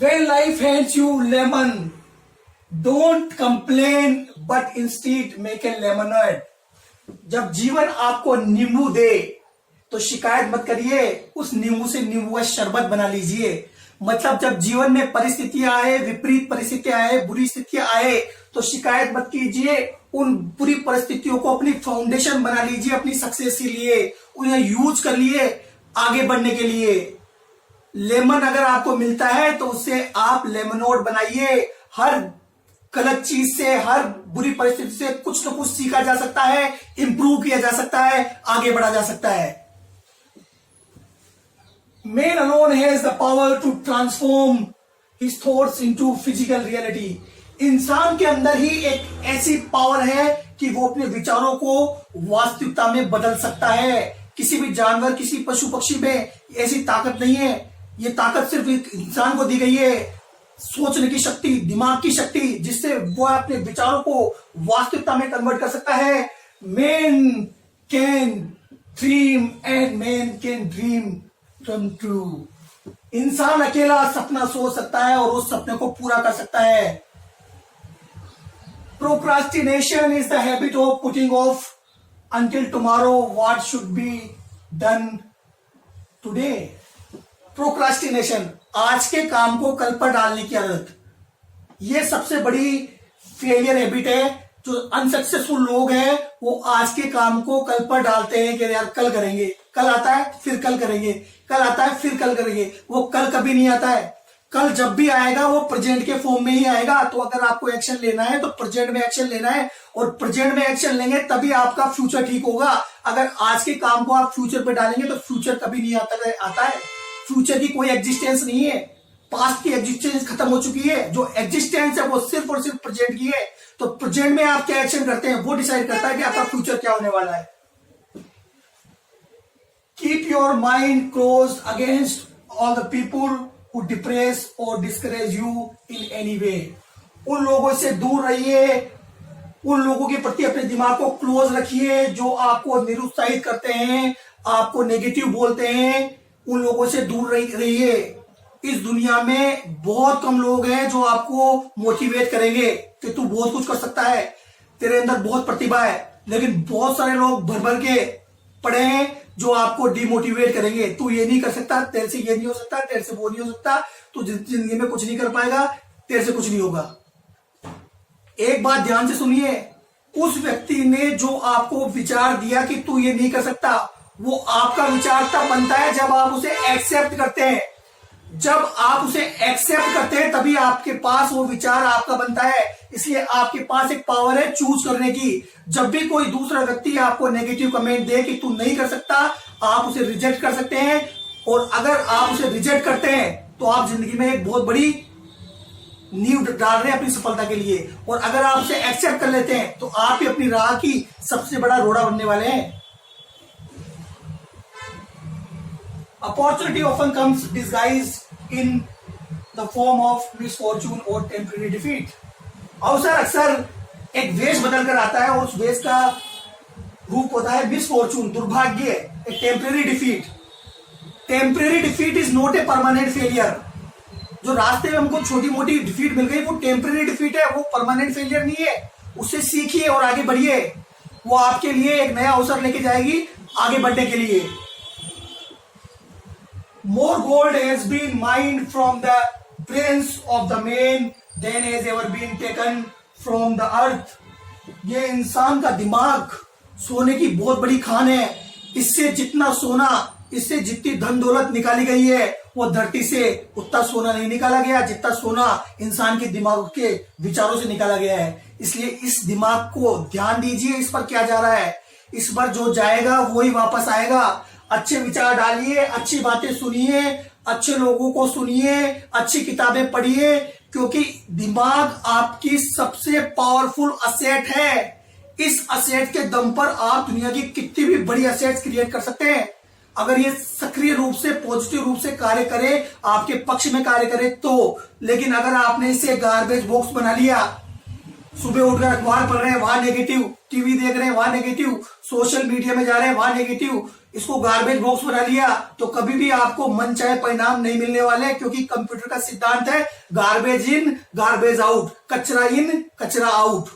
When life hands you lemon, don't complain but instead make a lemonade. जब जीवन आपको नींबू दे तो शिकायत मत करिए, उस नींबू से नींबू का शरबत बना लीजिए। मतलब जब जीवन में परिस्थितियां आए, विपरीत परिस्थितियां आए, बुरी स्थितियां आए तो शिकायत मत कीजिए, उन बुरी परिस्थितियों को अपनी फाउंडेशन बना लीजिए अपनी सक्सेस के लिए, उन्हें यूज कर लिए आगे बढ़ने के लिए। लेमन अगर आपको मिलता है तो उससे आप लेमनोड बनाइए। हर गलत चीज से, हर बुरी परिस्थिति से कुछ न कुछ सीखा जा सकता है, इंप्रूव किया जा सकता है, आगे बढ़ा जा सकता है। Man alone has the power to transform his thoughts into physical reality. इंसान के अंदर ही एक ऐसी पावर है कि वो अपने विचारों को वास्तविकता में बदल सकता है। किसी भी जानवर, किसी पशु पक्षी में ऐसी ताकत नहीं है। ये ताकत सिर्फ एक इंसान को दी गई है, सोचने की शक्ति, दिमाग की शक्ति, जिससे वो अपने विचारों को वास्तविकता में कन्वर्ट कर सकता है। Man can dream and man can dream come true. इंसान अकेला सपना सोच सकता है और उस सपने को पूरा कर सकता है। Procrastination is the habit of putting of until tomorrow what should be done today. Procrastination, आज के काम को कल पर डालने की आदत, ये सबसे बड़ी फेलियर हैबिट है। जो अनसक्सेसफुल लोग हैं वो आज के काम को कल पर डालते हैं कि यार कल करेंगे, कल आता है फिर कल करेंगे, कल आता है फिर कल करेंगे। वो कल कभी नहीं आता है। कल जब भी आएगा वो प्रेजेंट के फॉर्म में ही आएगा। तो अगर आपको एक्शन लेना है तो प्रेजेंट में एक्शन लेना है, और प्रेजेंट में एक्शन लेंगे तभी आपका फ्यूचर ठीक होगा। अगर आज के काम को आप फ्यूचर पे डालेंगे तो फ्यूचर कभी नहीं आता है। फ्यूचर की कोई एग्जिस्टेंस नहीं है, पास्ट की एग्जिस्टेंस खत्म हो चुकी है। जो एग्जिस्टेंस है वो सिर्फ और सिर्फ प्रेजेंट की है। तो प्रेजेंट में आप क्या एक्शन करते हैं वो डिसाइड करता है कि आपका फ्यूचर क्या होने वाला है। Keep your mind close against all the people who depress or discourage you in any way. उन लोगों से दूर रहिए, उन लोगों के प्रति अपने दिमाग को क्लोज रखिए जो आपको निरुत्साहित करते हैं, आपको नेगेटिव बोलते हैं। उन लोगों से दूर रहिए। इस दुनिया में बहुत कम लोग हैं जो आपको मोटिवेट करेंगे कि तू बहुत कुछ कर सकता है, तेरे अंदर बहुत प्रतिभा है। लेकिन बहुत सारे लोग भर भर के पड़े हैं जो आपको डिमोटिवेट करेंगे। तू ये नहीं कर सकता, तेरे से ये नहीं हो सकता, तेरे से वो नहीं हो सकता, तू जिंदगी में कुछ नहीं कर पाएगा, तेरे से कुछ नहीं होगा। एक बात ध्यान से सुनिए, उस व्यक्ति ने जो आपको विचार दिया कि तू ये नहीं कर सकता, वो आपका विचार तब बनता है जब आप उसे एक्सेप्ट करते हैं। जब आप उसे एक्सेप्ट करते हैं तभी आपके पास वो विचार आपका बनता है। इसलिए आपके पास एक पावर है चूज करने की। जब भी कोई दूसरा व्यक्ति आपको नेगेटिव कमेंट दे कि तू नहीं कर सकता, आप उसे रिजेक्ट कर सकते हैं। और अगर आप उसे रिजेक्ट करते हैं तो आप जिंदगी में एक बहुत बड़ी नींव डाल रहे हैं अपनी सफलता के लिए। और अगर आप उसे एक्सेप्ट कर लेते हैं तो आप ही अपनी राह की सबसे बड़ा रोड़ा बनने वाले हैं। Opportunity often comes disguised in the form of misfortune or temporary defeat. अवसर अक्सर एक वेश बदल कर आता है और उस वेश का रूप होता है मिसफॉर्चून, दुर्भाग्य, एक temporary defeat. Temporary defeat is not a permanent failure. जो रास्ते में हमको छोटी मोटी डिफीट मिल गई वो टेम्परेरी डिफीट है, वो परमानेंट फेलियर नहीं है। उससे सीखिए और आगे बढ़िए। वो आपके लिए एक नया अवसर लेके जाएगी आगे बढ़ने के लिए। More gold has been mined from the brains of the man than has ever been taken from the earth. ये इंसान का दिमाग सोने की बहुत बड़ी खान है। इससे जितना सोना, इससे जितनी धन दौलत निकाली गई है वो धरती से उतना सोना नहीं निकाला गया जितना सोना इंसान के दिमाग के विचारों से निकाला गया है। इसलिए इस दिमाग को ध्यान दीजिए, इस पर क्या जा रहा है। इस पर जो जाएगा वही वापस आएगा। अच्छे विचार डालिए, अच्छी बातें सुनिए, अच्छे लोगों को सुनिए, अच्छी किताबें पढ़िए, क्योंकि दिमाग आपकी सबसे पावरफुल असेट है। इस असेट के दम पर आप दुनिया की कितनी भी बड़ी असेट्स क्रिएट कर सकते हैं। अगर ये सक्रिय रूप से, पॉजिटिव रूप से कार्य करे, आपके पक्ष में कार्य करे तो। लेकिन अगर आपने इसे गार्बेज बॉक्स बना लिया, सुबह उठकर अखबार पढ़ रहे हैं वहां नेगेटिव, टीवी देख रहे हैं वहां नेगेटिव, सोशल मीडिया में जा रहे हैं वहां नेगेटिव, इसको गार्बेज बॉक्स बना लिया तो कभी भी आपको मन चाहे परिणाम नहीं मिलने वाले, क्योंकि कंप्यूटर का सिद्धांत है गार्बेज इन गार्बेज आउट, कचरा इन कचरा आउट।